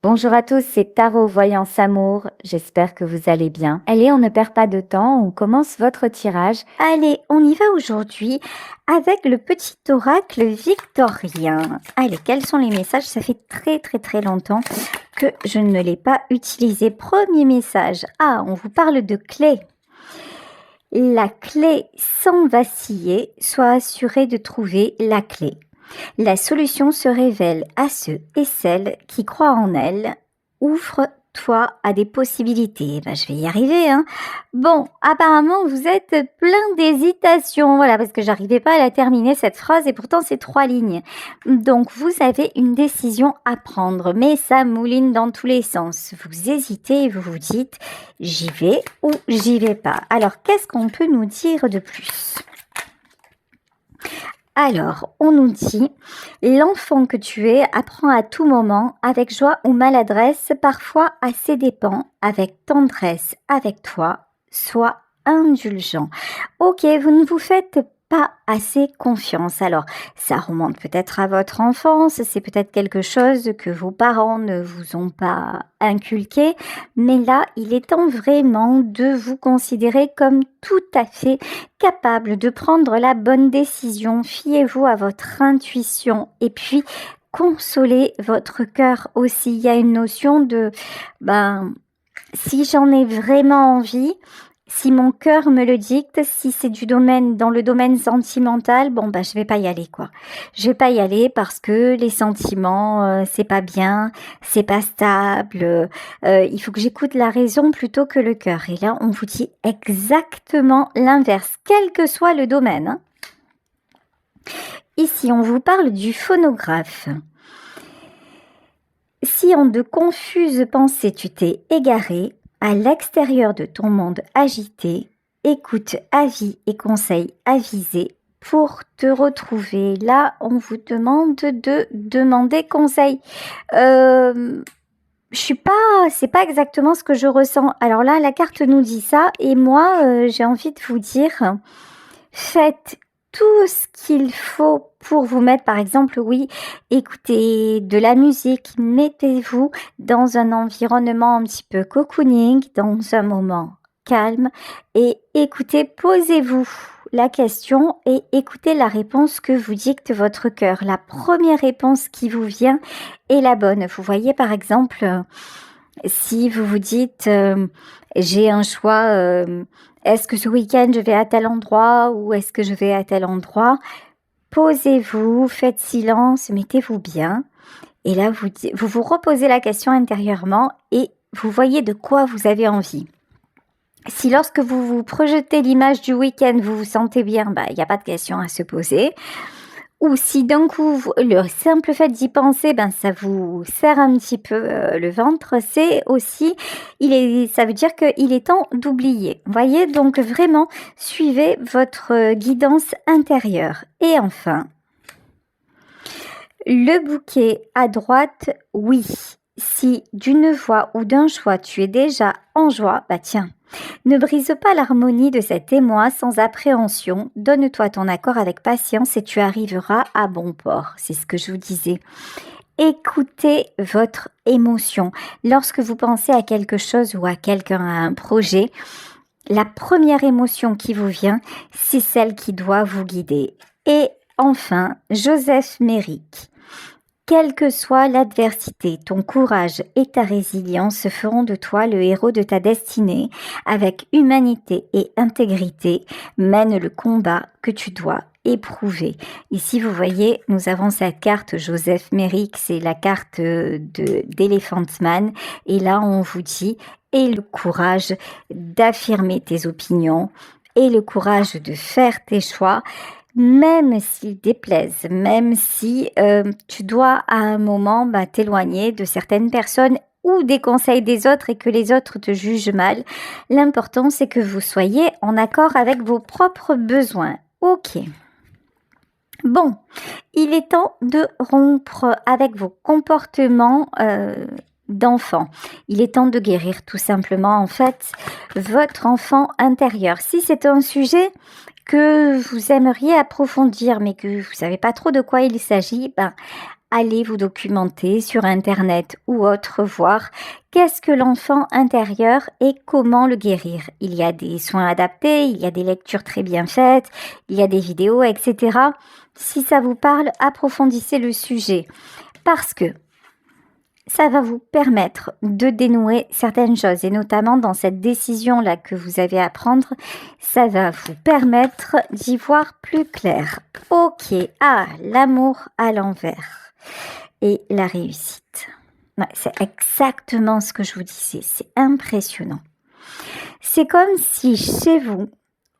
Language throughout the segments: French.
Bonjour à tous, c'est Tarot Voyance Amour. J'espère que vous allez bien. Allez, on ne perd pas de temps, on commence votre tirage. Allez, on y va aujourd'hui avec le petit oracle victorien. Allez, quels sont les messages? Ça fait très longtemps que je ne l'ai pas utilisé. Premier message. Ah, on vous parle de clé. La clé sans vaciller, sois assuré de trouver la clé. La solution se révèle à ceux et celles qui croient en elle. Ouvre-toi à des possibilités. Je vais y arriver, hein. Bon, apparemment, vous êtes plein d'hésitation. Voilà, parce que j'arrivais pas à la terminer, cette phrase, et pourtant, c'est 3 lignes. Donc, vous avez une décision à prendre, mais ça mouline dans tous les sens. Vous hésitez et vous vous dites, j'y vais ou j'y vais pas. Alors, qu'est-ce qu'on peut nous dire de plus ? Alors, on nous dit, l'enfant que tu es apprend à tout moment, avec joie ou maladresse, parfois à ses dépens, avec tendresse avec toi, sois indulgent. Ok, vous ne vous faites pas assez confiance. Alors, ça remonte peut-être à votre enfance, c'est peut-être quelque chose que vos parents ne vous ont pas inculqué, mais là, il est temps vraiment de vous considérer comme tout à fait capable de prendre la bonne décision. Fiez-vous à votre intuition et puis consolez votre cœur aussi. Il y a une notion de, si j'en ai vraiment envie, si mon cœur me le dicte, si c'est dans le domaine sentimental, je vais pas y aller, quoi. Je vais pas y aller parce que les sentiments, c'est pas bien, c'est pas stable. Il faut que j'écoute la raison plutôt que le cœur. Et là, on vous dit exactement l'inverse, quel que soit le domaine, hein. Ici, on vous parle du phonographe. Si en de confuses pensées tu t'es égaré, à l'extérieur de ton monde agité, écoute avis et conseils avisés pour te retrouver. Là, on vous demande de demander conseil. C'est pas exactement ce que je ressens. Alors là, la carte nous dit ça et moi, j'ai envie de vous dire, faites tout ce qu'il faut pour vous mettre, par exemple, oui, écoutez de la musique, mettez-vous dans un environnement un petit peu cocooning, dans un moment calme et écoutez, posez-vous la question et écoutez la réponse que vous dicte votre cœur. La première réponse qui vous vient est la bonne. Vous voyez, par exemple, si vous vous dites, j'ai un choix, est-ce que ce week-end je vais à tel endroit ou est-ce que je vais à tel endroit? Posez-vous, faites silence, mettez-vous bien. Et là, vous vous reposez la question intérieurement et vous voyez de quoi vous avez envie. Si lorsque vous vous projetez l'image du week-end, vous vous sentez bien, il n'y a pas de question à se poser. Ou si d'un coup, le simple fait d'y penser, ça vous serre un petit peu le ventre, c'est aussi, ça veut dire qu'il est temps d'oublier. Voyez, donc vraiment, suivez votre guidance intérieure. Et enfin, le bouquet à droite, oui. Si d'une voix ou d'un choix tu es déjà en joie, tiens. Ne brise pas l'harmonie de cet émoi sans appréhension, donne-toi ton accord avec patience et tu arriveras à bon port. C'est ce que je vous disais. Écoutez votre émotion. Lorsque vous pensez à quelque chose ou à quelqu'un, à un projet, la première émotion qui vous vient, c'est celle qui doit vous guider. Et enfin, Joseph Méric. Quelle que soit l'adversité, ton courage et ta résilience feront de toi le héros de ta destinée. Avec humanité et intégrité, mène le combat que tu dois éprouver. Ici, vous voyez, nous avons cette carte Joseph Méric, c'est la carte d'Elephant Man. Et là, on vous dit, aie le courage d'affirmer tes opinions, aie le courage de faire tes choix, même s'ils déplaisent, même si tu dois à un moment t'éloigner de certaines personnes ou des conseils des autres et que les autres te jugent mal. L'important, c'est que vous soyez en accord avec vos propres besoins. Ok. Bon, il est temps de rompre avec vos comportements d'enfant. Il est temps de guérir tout simplement, en fait, votre enfant intérieur. Si c'est un sujet que vous aimeriez approfondir, mais que vous ne savez pas trop de quoi il s'agit, allez vous documenter sur Internet ou autre, voir qu'est-ce que l'enfant intérieur et comment le guérir. Il y a des soins adaptés, il y a des lectures très bien faites, il y a des vidéos, etc. Si ça vous parle, approfondissez le sujet parce que ça va vous permettre de dénouer certaines choses et notamment dans cette décision-là que vous avez à prendre, ça va vous permettre d'y voir plus clair. Ok, l'amour à l'envers et la réussite. Ouais, c'est exactement ce que je vous disais, c'est impressionnant. C'est comme si chez vous,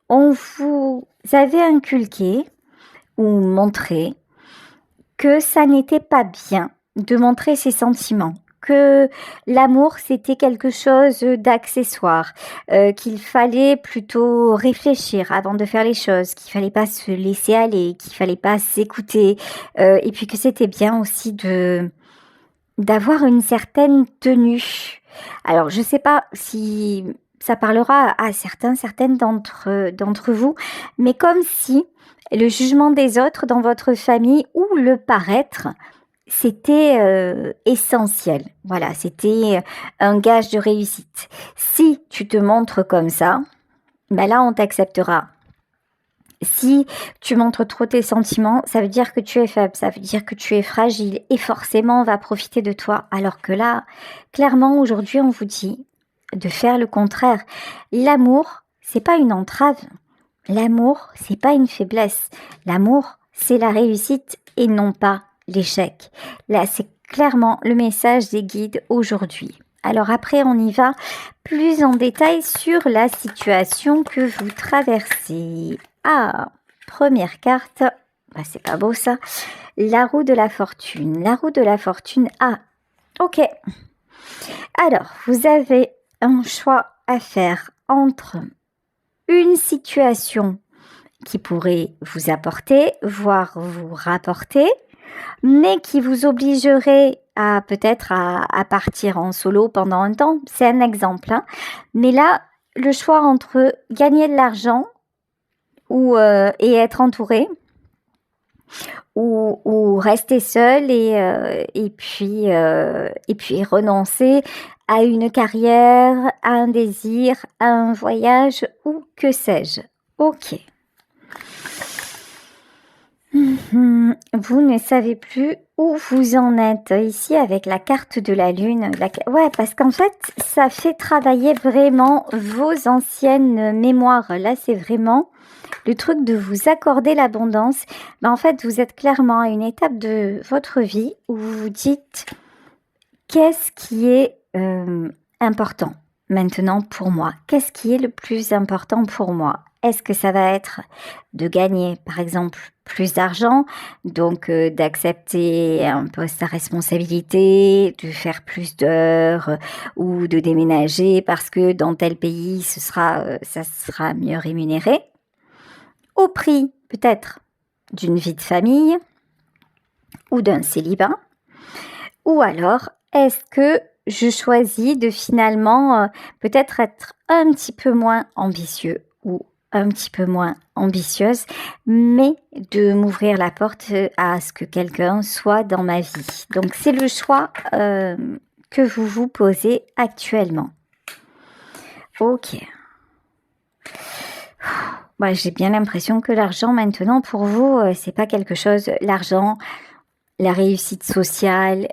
on vous avait inculqué ou montré que ça n'était pas bien de montrer ses sentiments, que l'amour c'était quelque chose d'accessoire, qu'il fallait plutôt réfléchir avant de faire les choses, qu'il fallait pas se laisser aller, qu'il fallait pas s'écouter, et puis que c'était bien aussi d'avoir une certaine tenue. Alors je sais pas si ça parlera à certaines d'entre vous, mais comme si le jugement des autres dans votre famille ou le paraître c'était essentiel. Voilà, c'était un gage de réussite. Si tu te montres comme ça, ben là, on t'acceptera. Si tu montres trop tes sentiments, ça veut dire que tu es faible, ça veut dire que tu es fragile et forcément, on va profiter de toi. Alors que là, clairement, aujourd'hui, on vous dit de faire le contraire. L'amour, c'est pas une entrave. L'amour, c'est pas une faiblesse. L'amour, c'est la réussite et non pas l'échec. Là, c'est clairement le message des guides aujourd'hui. Alors après, on y va plus en détail sur la situation que vous traversez. Première carte, c'est pas beau ça. La roue de la fortune. La roue de la fortune. Ok. Alors, vous avez un choix à faire entre une situation qui pourrait vous apporter, voire vous rapporter, mais qui vous obligerait à peut-être à partir en solo pendant un temps. C'est un exemple. Mais là, le choix entre gagner de l'argent et être entouré, ou rester seul et puis renoncer à une carrière, à un désir, à un voyage ou que sais-je. Ok. Vous ne savez plus où vous en êtes ici avec la carte de la lune. Ouais, parce qu'en fait, ça fait travailler vraiment vos anciennes mémoires. Là, c'est vraiment le truc de vous accorder l'abondance. En fait, vous êtes clairement à une étape de votre vie où vous vous dites qu'est-ce qui est important maintenant pour moi? Qu'est-ce qui est le plus important pour moi? Est-ce que ça va être de gagner, par exemple, plus d'argent, donc d'accepter un poste à responsabilité, de faire plus d'heures ou de déménager parce que dans tel pays, ça sera mieux rémunéré, au prix peut-être d'une vie de famille ou d'un célibat, ou alors est-ce que je choisis de finalement peut-être être un petit peu moins ambitieux ou un petit peu moins ambitieuse, mais de m'ouvrir la porte à ce que quelqu'un soit dans ma vie. Donc c'est le choix que vous vous posez actuellement. Ok. J'ai bien l'impression que l'argent maintenant pour vous, c'est pas quelque chose. L'argent, la réussite sociale,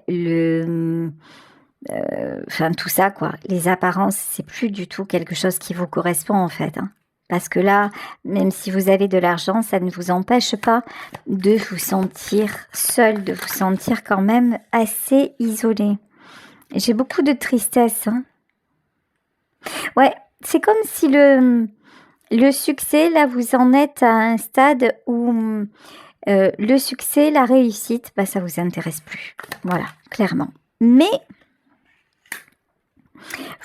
tout ça quoi. Les apparences, c'est plus du tout quelque chose qui vous correspond en fait. Parce que là, même si vous avez de l'argent, ça ne vous empêche pas de vous sentir seul, de vous sentir quand même assez isolé. J'ai beaucoup de tristesse. Ouais, c'est comme si le succès, là, vous en êtes à un stade où le succès, la réussite, ça vous intéresse plus. Voilà, clairement. Mais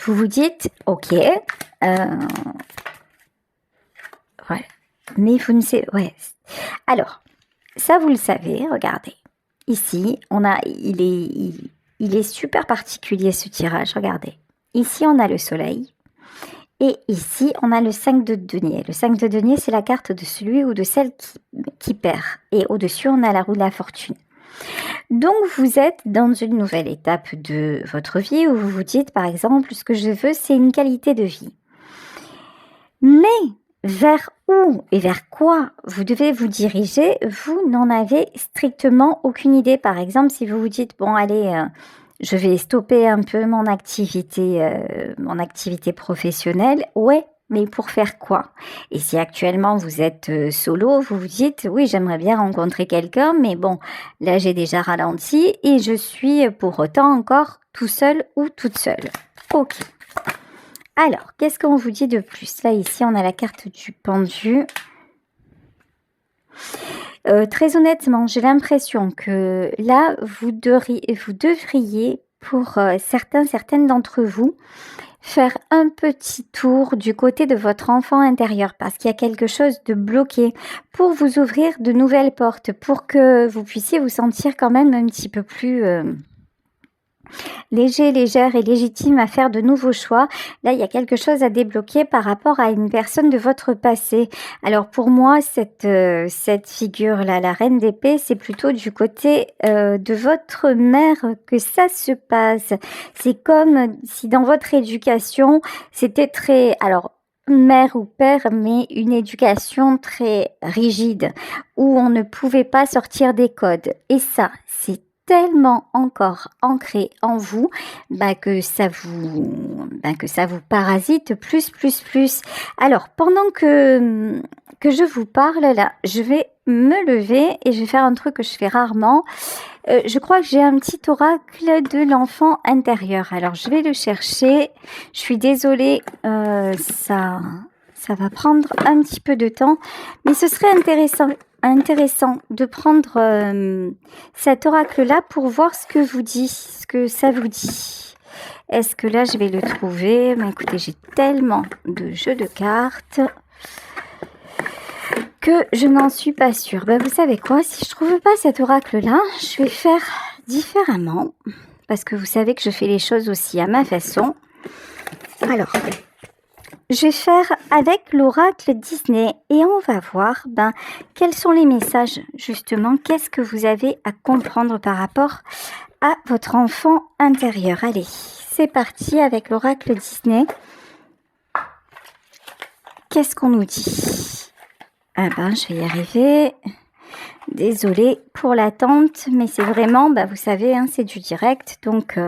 vous vous dites, ok, ouais, mais vous ne savez, ouais. Alors, ça vous le savez, regardez. Ici, il est super particulier ce tirage, regardez. Ici, on a le soleil. Et ici, on a le 5 de denier. Le 5 de denier, c'est la carte de celui ou de celle qui perd. Et au-dessus, on a la roue de la fortune. Donc, vous êtes dans une nouvelle étape de votre vie où vous vous dites, par exemple, ce que je veux, c'est une qualité de vie. Mais vers où et vers quoi vous devez vous diriger, vous n'en avez strictement aucune idée. Par exemple, si vous vous dites, bon, allez, je vais stopper un peu mon activité professionnelle, ouais. Mais pour faire quoi? Et si actuellement vous êtes solo, vous vous dites, oui, j'aimerais bien rencontrer quelqu'un, mais bon, là j'ai déjà ralenti et je suis pour autant encore tout seul ou toute seule. Ok. Alors, qu'est-ce qu'on vous dit de plus? Là, ici, on a la carte du pendu. Très honnêtement, j'ai l'impression que là, vous devriez pour certaines d'entre vous, faire un petit tour du côté de votre enfant intérieur parce qu'il y a quelque chose de bloqué pour vous ouvrir de nouvelles portes, pour que vous puissiez vous sentir quand même un petit peu plus léger, légère et légitime à faire de nouveaux choix. Là, il y a quelque chose à débloquer par rapport à une personne de votre passé. Alors pour moi, cette figure-là, la reine d'épée, c'est plutôt du côté de votre mère que ça se passe. C'est comme si dans votre éducation, c'était très... Alors, mère ou père, mais une éducation très rigide, où on ne pouvait pas sortir des codes. Et ça, c'est tellement encore ancré en vous que ça vous parasite plus. Alors, pendant que je vous parle là, je vais me lever et je vais faire un truc que je fais rarement. Je crois que j'ai un petit oracle de l'enfant intérieur. Alors, je vais le chercher. Je suis désolée, ça va prendre un petit peu de temps, mais ce serait intéressant de prendre cet oracle-là pour voir ce que ça vous dit. Est-ce que là, je vais le trouver? Écoutez, j'ai tellement de jeux de cartes que je n'en suis pas sûre. Vous savez quoi? Si je trouve pas cet oracle-là, je vais faire différemment, parce que vous savez que je fais les choses aussi à ma façon. Alors... je vais faire avec l'oracle Disney et on va voir quels sont les messages justement, qu'est-ce que vous avez à comprendre par rapport à votre enfant intérieur. Allez, c'est parti avec l'oracle Disney. Qu'est-ce qu'on nous dit? Je vais y arriver. Désolée pour l'attente, mais c'est vraiment, vous savez, c'est du direct, donc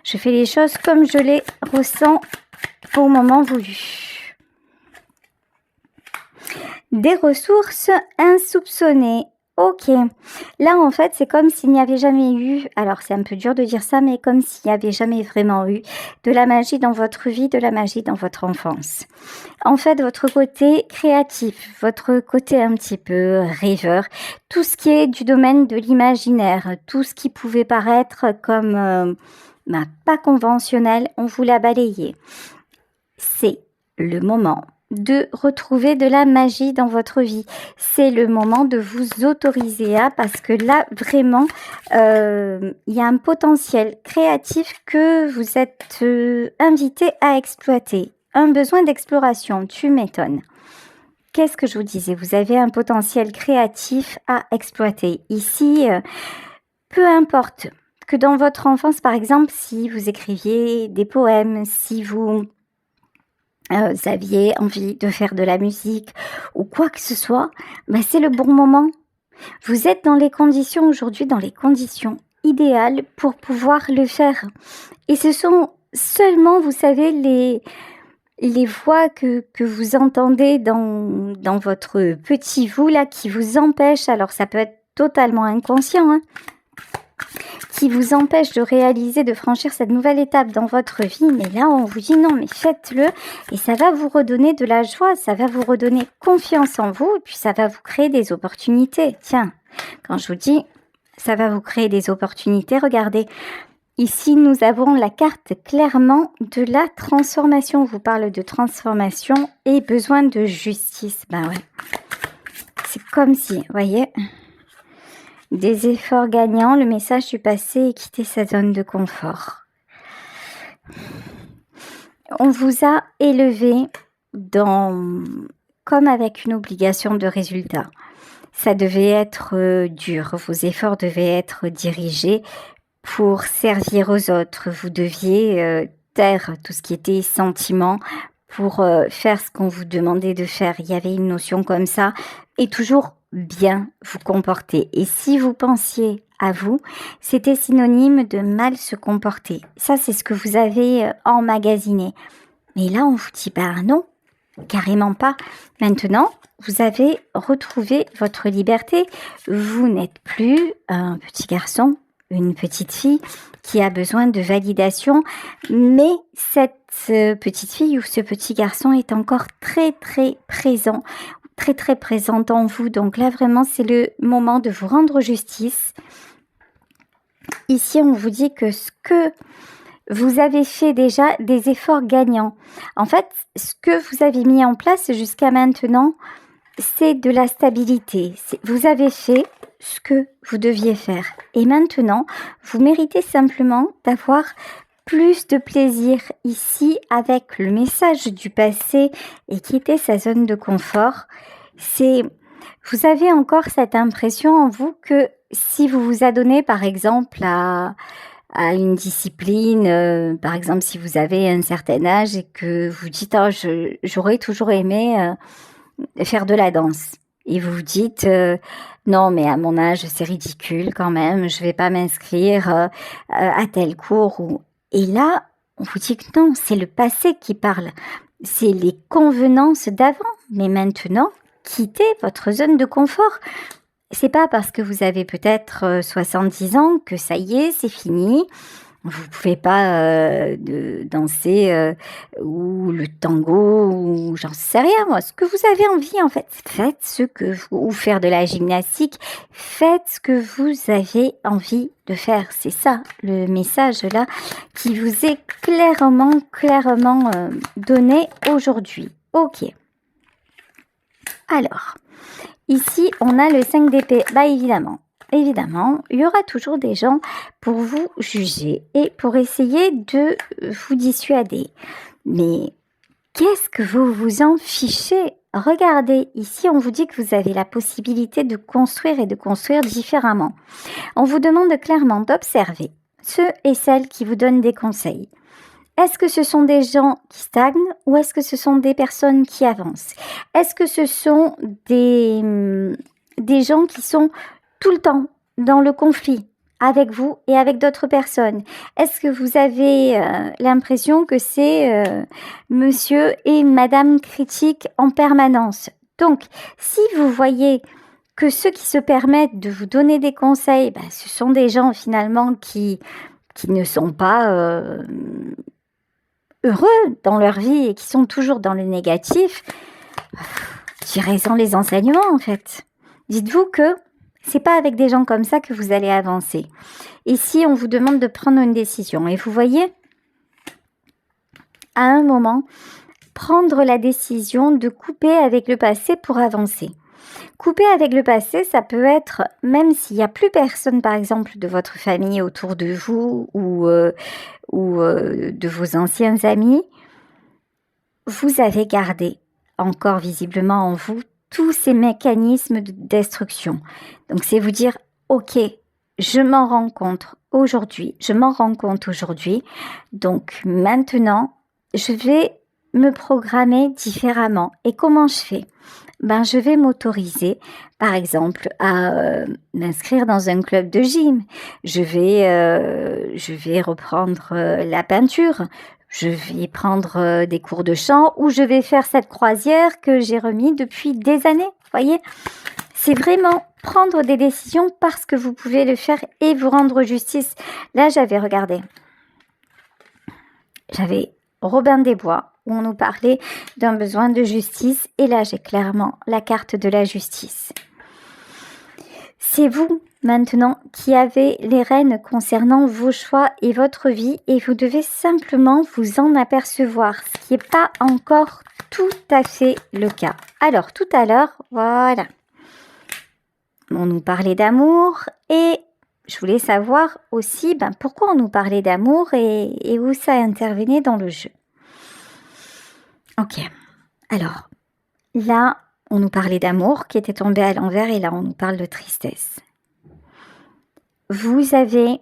je fais les choses comme je les ressens au moment voulu. Des ressources insoupçonnées. Ok. Là, en fait, c'est comme s'il n'y avait jamais eu, alors c'est un peu dur de dire ça, mais comme s'il n'y avait jamais vraiment eu de la magie dans votre vie, de la magie dans votre enfance. En fait, votre côté créatif, votre côté un petit peu rêveur, tout ce qui est du domaine de l'imaginaire, tout ce qui pouvait paraître comme pas conventionnel, on vous l'a balayé. C'est le moment de retrouver de la magie dans votre vie. C'est le moment de vous autoriser parce que là, vraiment, il y a un potentiel créatif que vous êtes invité à exploiter. Un besoin d'exploration, tu m'étonnes. Qu'est-ce que je vous disais? Vous avez un potentiel créatif à exploiter. Ici, peu importe que dans votre enfance, par exemple, si vous écriviez des poèmes, si vous aviez envie de faire de la musique ou quoi que ce soit, c'est le bon moment. Vous êtes dans les conditions aujourd'hui, dans les conditions idéales pour pouvoir le faire. Et ce sont seulement, vous savez, les voix que vous entendez dans votre petit vous là qui vous empêchent, alors ça peut être totalement inconscient, qui vous empêche de réaliser, de franchir cette nouvelle étape dans votre vie. Mais là, on vous dit non, mais faites-le et ça va vous redonner de la joie, ça va vous redonner confiance en vous et puis ça va vous créer des opportunités. Tiens, quand je vous dis ça va vous créer des opportunités, regardez, ici, nous avons la carte clairement de la transformation. On vous parle de transformation et besoin de justice. Ouais. C'est comme si, voyez... des efforts gagnants, le message du passé est quitter sa zone de confort. On vous a élevé comme avec une obligation de résultat. ça devait être dur, vos efforts devaient être dirigés pour servir aux autres. Vous deviez taire tout ce qui était sentiment pour faire ce qu'on vous demandait de faire. Il y avait une notion comme ça et toujours bien vous comporter. Et si vous pensiez à vous, c'était synonyme de mal se comporter. Ça, c'est ce que vous avez emmagasiné. Mais là, on vous dit, non, carrément pas. Maintenant, vous avez retrouvé votre liberté. Vous n'êtes plus un petit garçon, une petite fille qui a besoin de validation, mais cette petite fille ou ce petit garçon est encore très très présent, très très présent en vous. Donc là vraiment c'est le moment de vous rendre justice. Ici on vous dit que ce que vous avez fait déjà des efforts gagnants. En fait, ce que vous avez mis en place jusqu'à maintenant, c'est de la stabilité. Vous avez fait ce que vous deviez faire. Et maintenant, vous méritez simplement d'avoir plus de plaisir ici avec le message du passé et quitter sa zone de confort. Vous avez encore cette impression en vous que si vous vous adonnez par exemple à une discipline, par exemple si vous avez un certain âge et que vous dites j'aurais toujours aimé faire de la danse et vous vous dites non mais à mon âge c'est ridicule quand même, je vais pas m'inscrire à tel cours et là on vous dit que non, c'est le passé qui parle, c'est les convenances d'avant, mais maintenant quittez votre zone de confort. C'est pas parce que vous avez peut-être 70 ans que ça y est, c'est fini. Vous pouvez pas danser ou le tango ou j'en sais rien moi. Ce que vous avez envie en fait, faites ce que ou faire de la gymnastique, faites ce que vous avez envie de faire. C'est ça le message là qui vous est clairement donné aujourd'hui. Ok. Alors. Ici, on a le 5 d'épée. Évidemment, il y aura toujours des gens pour vous juger et pour essayer de vous dissuader. Mais qu'est-ce que vous vous en fichez? Regardez, ici, on vous dit que vous avez la possibilité de construire et de construire différemment. On vous demande clairement d'observer ceux et celles qui vous donnent des conseils. Est-ce que ce sont des gens qui stagnent ou est-ce que ce sont des personnes qui avancent? Est-ce que ce sont des gens qui sont tout le temps dans le conflit avec vous et avec d'autres personnes? Est-ce que vous avez l'impression que c'est monsieur et madame critique en permanence? Donc, si vous voyez que ceux qui se permettent de vous donner des conseils, ce sont des gens finalement qui ne sont pas heureux dans leur vie et qui sont toujours dans le négatif, tirez-en les enseignements en fait. Dites-vous que c'est pas avec des gens comme ça que vous allez avancer. Ici, on vous demande de prendre une décision et vous voyez, à un moment, prendre la décision de couper avec le passé pour avancer. Couper avec le passé, ça peut être, même s'il n'y a plus personne, par exemple, de votre famille autour de vous ou de vos anciens amis, vous avez gardé encore visiblement en vous tous ces mécanismes de destruction. Donc, c'est vous dire, ok, je m'en rends compte aujourd'hui, donc maintenant, je vais me programmer différemment. Et comment je fais ? Je vais m'autoriser, par exemple, à m'inscrire dans un club de gym. Je vais reprendre la peinture. Je vais prendre des cours de chant ou je vais faire cette croisière que j'ai remis depuis des années. Voyez, c'est vraiment prendre des décisions parce que vous pouvez le faire et vous rendre justice. Là, j'avais Robin des Bois, où on nous parlait d'un besoin de justice. Et là, j'ai clairement la carte de la justice. C'est vous, maintenant, qui avez les rênes concernant vos choix et votre vie. Et vous devez simplement vous en apercevoir, ce qui n'est pas encore tout à fait le cas. Alors, tout à l'heure, voilà. On nous parlait d'amour et je voulais savoir aussi pourquoi on nous parlait d'amour et où ça intervenait dans le jeu. Ok, alors là, on nous parlait d'amour qui était tombé à l'envers et là on nous parle de tristesse. Vous avez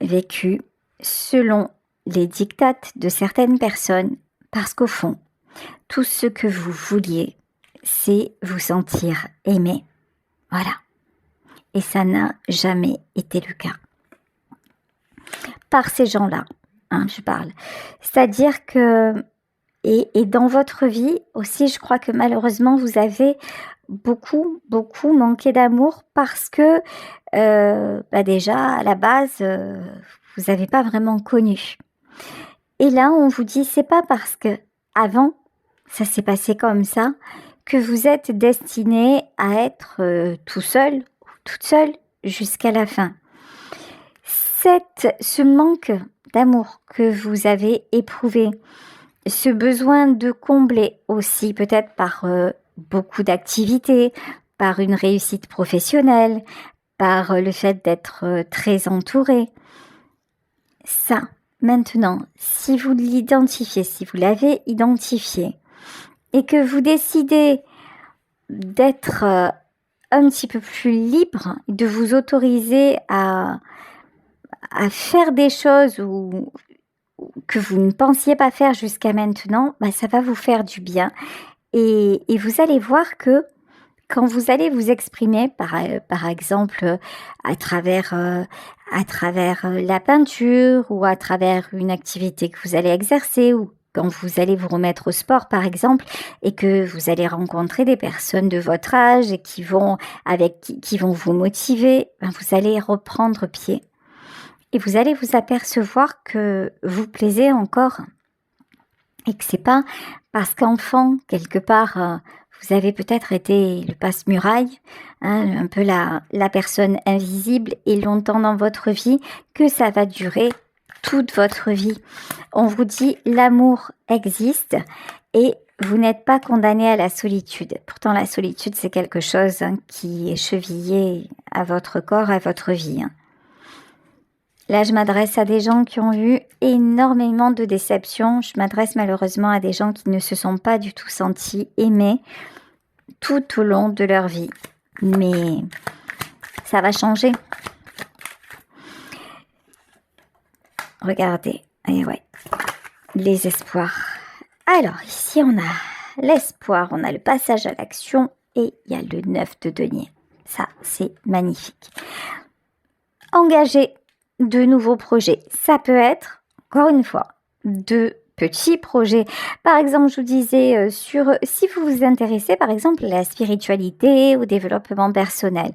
vécu selon les dictates de certaines personnes parce qu'au fond, tout ce que vous vouliez, c'est vous sentir aimé. Voilà. Et ça n'a jamais été le cas. Par ces gens-là, je parle. C'est-à-dire que, et dans votre vie aussi, je crois que malheureusement, vous avez beaucoup manqué d'amour parce que déjà, à la base, vous n'avez pas vraiment connu. Et là, on vous dit, c'est pas parce que avant, ça s'est passé comme ça, que vous êtes destiné à être tout seul ou toute seule jusqu'à la fin. Ce manque d'amour que vous avez éprouvé, ce besoin de combler aussi peut-être par beaucoup d'activités, par une réussite professionnelle, par le fait d'être très entouré. Ça, maintenant, si vous l'identifiez, si vous l'avez identifié, et que vous décidez d'être un petit peu plus libre, de vous autoriser à faire des choses que vous ne pensiez pas faire jusqu'à maintenant, ça va vous faire du bien. Et vous allez voir que quand vous allez vous exprimer, par exemple, à travers la peinture ou à travers une activité que vous allez exercer ou quand vous allez vous remettre au sport, par exemple, et que vous allez rencontrer des personnes de votre âge et qui vont vous motiver, vous allez reprendre pied. Et vous allez vous apercevoir que vous plaisez encore. Et que c'est pas parce qu'enfant, quelque part, vous avez peut-être été le passe-muraille, un peu la personne invisible et longtemps dans votre vie, que ça va durer toute votre vie. On vous dit l'amour existe et vous n'êtes pas condamné à la solitude. Pourtant, la solitude, c'est quelque chose qui est chevillé à votre corps, à votre vie. Là, je m'adresse à des gens qui ont eu énormément de déceptions. Je m'adresse malheureusement à des gens qui ne se sont pas du tout sentis aimés tout au long de leur vie. Mais ça va changer. Regardez, et ouais, les espoirs. Alors, ici, on a l'espoir, on a le passage à l'action et il y a le 9 de denier. Ça, c'est magnifique. Engagez de nouveaux projets. Ça peut être, encore une fois, de petits projets. Par exemple, je vous disais, si vous vous intéressez, par exemple, à la spiritualité, au développement personnel,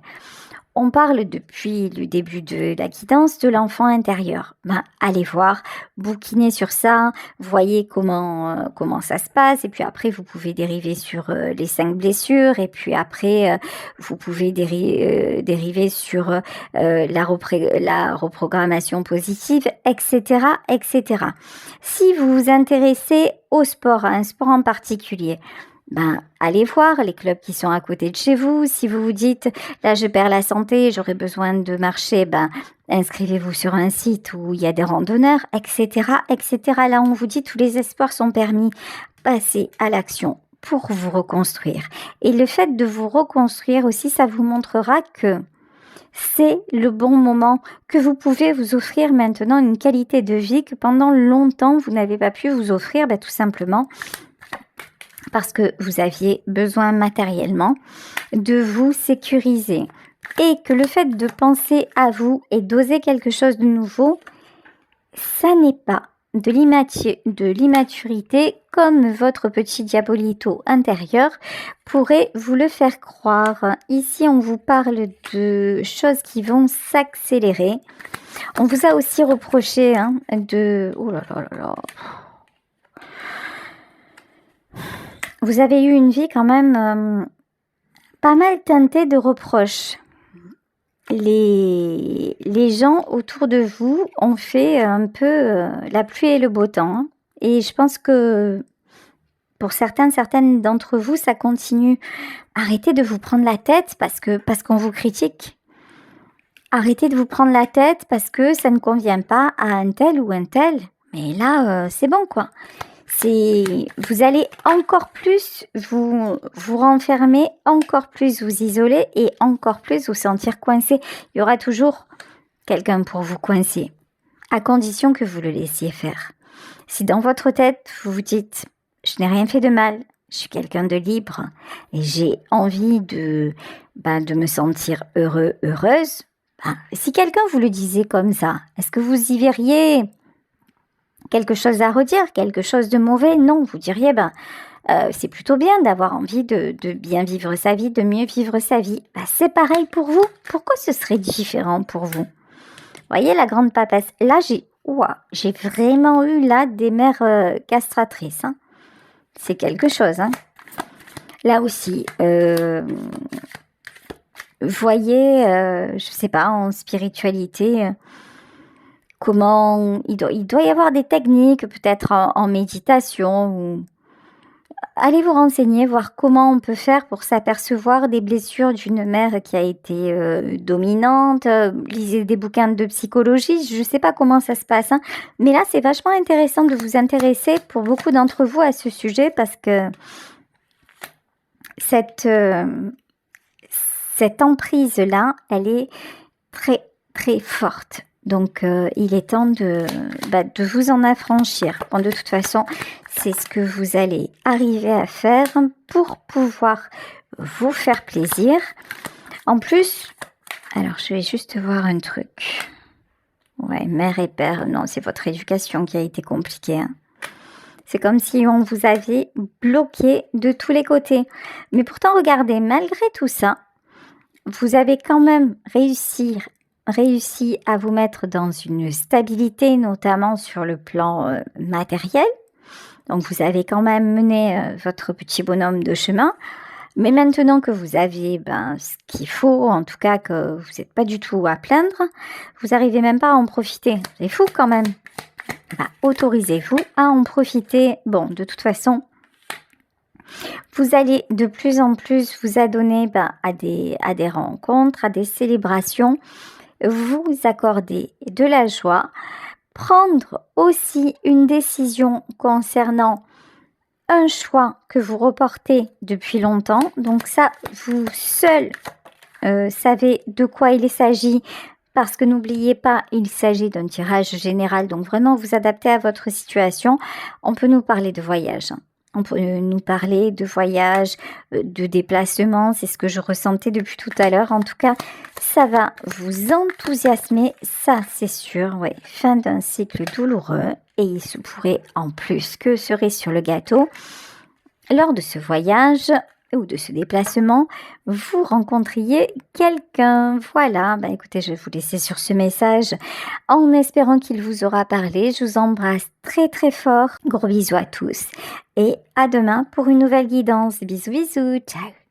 on parle depuis le début de la guidance de l'enfant intérieur. Allez voir, bouquinez sur ça, voyez comment ça se passe, et puis après vous pouvez dériver sur les 5 blessures, et puis après vous pouvez dériver sur la reprogrammation positive, etc., etc. Si vous vous intéressez au sport, à un sport en particulier, allez voir les clubs qui sont à côté de chez vous. Si vous vous dites, là je perds la santé, j'aurais besoin de marcher, inscrivez-vous sur un site où il y a des randonneurs, etc., etc. Là, on vous dit, tous les espoirs sont permis. Passez à l'action pour vous reconstruire. Et le fait de vous reconstruire aussi, ça vous montrera que c'est le bon moment, que vous pouvez vous offrir maintenant une qualité de vie que pendant longtemps, vous n'avez pas pu vous offrir, tout simplement parce que vous aviez besoin matériellement de vous sécuriser. Et que le fait de penser à vous et d'oser quelque chose de nouveau, ça n'est pas de l'immaturité comme votre petit diabolito intérieur pourrait vous le faire croire. Ici, on vous parle de choses qui vont s'accélérer. On vous a aussi reproché de... Oh là là là là... Vous avez eu une vie quand même pas mal teintée de reproches. Les gens autour de vous ont fait un peu la pluie et le beau temps. Et je pense que pour certaines d'entre vous, ça continue. Arrêtez de vous prendre la tête parce qu'on vous critique. Arrêtez de vous prendre la tête parce que ça ne convient pas à un tel ou un tel. Mais là, c'est bon quoi. vous allez encore plus vous renfermer, encore plus vous isoler et encore plus vous sentir coincé. Il y aura toujours quelqu'un pour vous coincer, à condition que vous le laissiez faire. Si dans votre tête, vous vous dites « je n'ai rien fait de mal, je suis quelqu'un de libre et j'ai envie de me sentir heureux, heureuse », si quelqu'un vous le disait comme ça, est-ce que vous y verriez quelque chose à redire, quelque chose de mauvais? Non, vous diriez c'est plutôt bien d'avoir envie de bien vivre sa vie, de mieux vivre sa vie. C'est pareil pour vous. Pourquoi ce serait différent pour vous? Voyez la grande papesse. Là, j'ai vraiment eu là des mères castratrices. Hein. C'est quelque chose. Hein. Là aussi, voyez, je sais pas, en spiritualité, comment il doit y avoir des techniques, peut-être en méditation, ou allez vous renseigner, voir comment on peut faire pour s'apercevoir des blessures d'une mère qui a été dominante. Lisez des bouquins de psychologie, je ne sais pas comment ça se passe, hein, mais là c'est vachement intéressant de vous intéresser pour beaucoup d'entre vous à ce sujet, parce que cette emprise-là, elle est très très forte. Donc, il est temps de vous en affranchir. Bon, de toute façon, c'est ce que vous allez arriver à faire pour pouvoir vous faire plaisir. En plus, alors je vais juste voir un truc. Ouais, mère et père, non, c'est votre éducation qui a été compliquée. Hein. C'est comme si on vous avait bloqué de tous les côtés. Mais pourtant, regardez, malgré tout ça, vous avez quand même réussi à vous mettre dans une stabilité, notamment sur le plan matériel. Donc, vous avez quand même mené votre petit bonhomme de chemin. Mais maintenant que vous avez ce qu'il faut, en tout cas que vous n'êtes pas du tout à plaindre, vous n'arrivez même pas à en profiter. C'est fou quand même. Autorisez-vous à en profiter. Bon, de toute façon, vous allez de plus en plus vous adonner à des rencontres, à des célébrations, vous accorder de la joie, prendre aussi une décision concernant un choix que vous reportez depuis longtemps. Donc ça, vous seul savez de quoi il s'agit, parce que n'oubliez pas, il s'agit d'un tirage général, donc vraiment vous adaptez à votre situation. On peut nous parler de voyage. On peut nous parler de voyage, de déplacement, c'est ce que je ressentais depuis tout à l'heure. En tout cas, ça va vous enthousiasmer, ça c'est sûr. Ouais. Fin d'un cycle douloureux, et il se pourrait en plus que cerise sur le gâteau, lors de ce voyage ou de ce déplacement, vous rencontriez quelqu'un. Voilà, écoutez, je vais vous laisser sur ce message en espérant qu'il vous aura parlé. Je vous embrasse très très fort. Gros bisous à tous et à demain pour une nouvelle guidance. Bisous bisous, ciao.